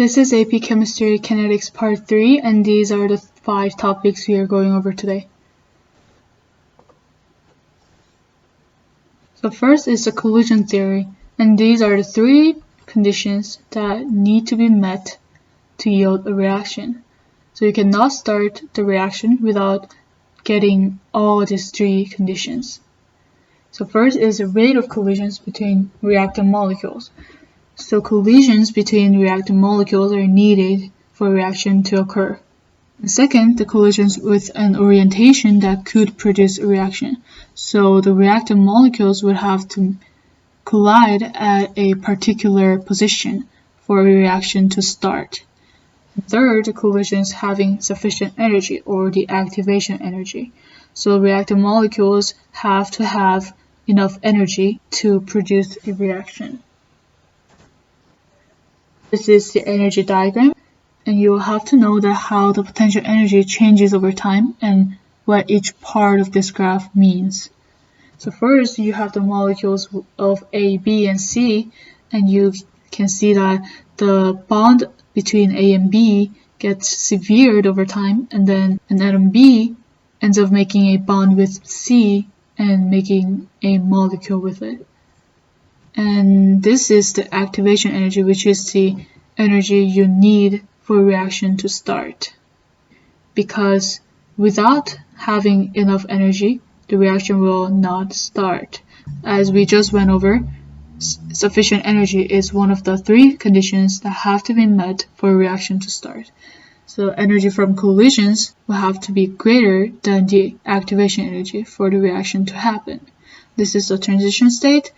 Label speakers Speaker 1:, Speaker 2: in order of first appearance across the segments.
Speaker 1: This is AP Chemistry Kinetics Part 3, and these are the 5 topics we are going over today. So first is the collision theory, and these are the 3 conditions that need to be met to yield a reaction. So you cannot start the reaction without getting all these 3 conditions. So first is the rate of collisions between reactant molecules. So collisions between reactant molecules are needed for a reaction to occur. And second, the collisions with an orientation that could produce a reaction. So the reactant molecules would have to collide at a particular position for a reaction to start. And third, the collisions having sufficient energy or the activation energy. So reactant molecules have to have enough energy to produce a reaction. This is the energy diagram, and you will have to know that how the potential energy changes over time and what each part of this graph means. So first you have the molecules of A, B, and C, and you can see that the bond between A and B gets severed over time, and then an atom B ends up making a bond with C and making a molecule with it. And this is the activation energy, which is the energy you need for a reaction to start. Because without having enough energy, the reaction will not start. As we just went over, sufficient energy is one of the 3 conditions that have to be met for a reaction to start. So energy from collisions will have to be greater than the activation energy for the reaction to happen. This is the transition state,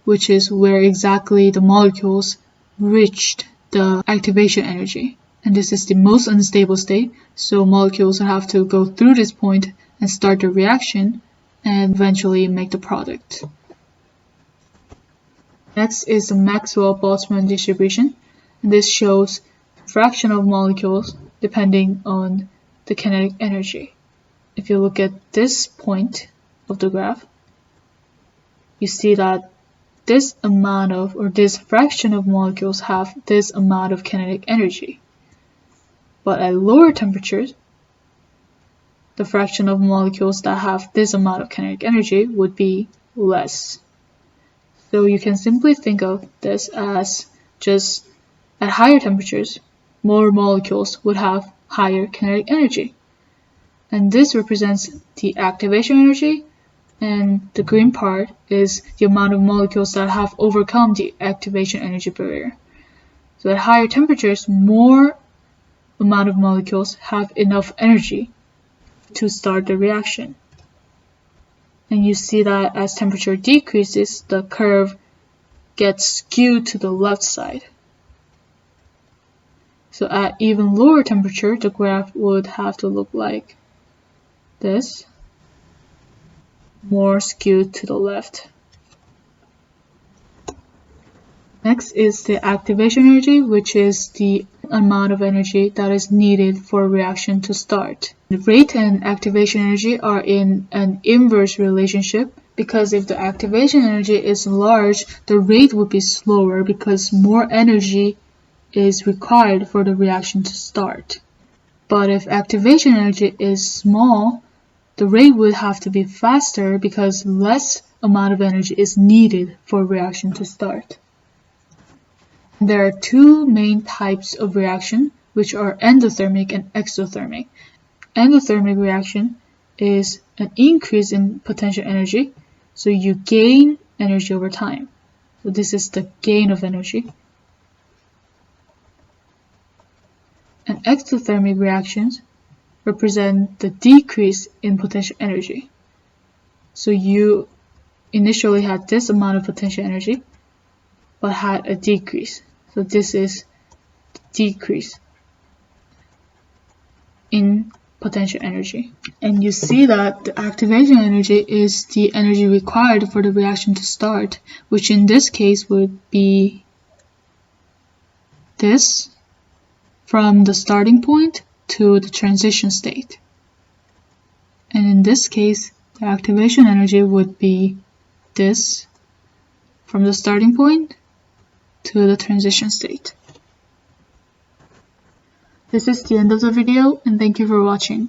Speaker 1: which is where exactly the molecules reached the activation energy. And this is the most unstable state, so molecules have to go through this point and start the reaction and eventually make the product. Next is the Maxwell-Boltzmann distribution, and this shows fraction of molecules depending on the kinetic energy. If you look at this point of the graph, you see that this amount of, or this fraction of molecules have this amount of kinetic energy. But at lower temperatures, the fraction of molecules that have this amount of kinetic energy would be less. So you can simply think of this as just at higher temperatures, more molecules would have higher kinetic energy. And this represents the activation energy, and the green part is the amount of molecules that have overcome the activation energy barrier. So at higher temperatures, more amount of molecules have enough energy to start the reaction. And you see that as temperature decreases, the curve gets skewed to the left side. So at even lower temperature, the graph would have to look like this, more skewed to the left. Next is the activation energy, which is the amount of energy that is needed for a reaction to start. The rate and activation energy are in an inverse relationship, because if the activation energy is large, the rate would be slower because more energy is required for the reaction to start. But if activation energy is small, the rate would have to be faster because less amount of energy is needed for a reaction to start. There are 2 main types of reaction, which are endothermic and exothermic. Endothermic reaction is an increase in potential energy, so you gain energy over time. So this is the gain of energy. And exothermic reactions represent the decrease in potential energy. So you initially had this amount of potential energy, but had a decrease. So this is the decrease in potential energy. And you see that the activation energy is the energy required for the reaction to start, which in this case would be this, from the starting point to the transition state. And in this case, the activation energy would be this, from the starting point to the transition state. This is the end of the video, and thank you for watching.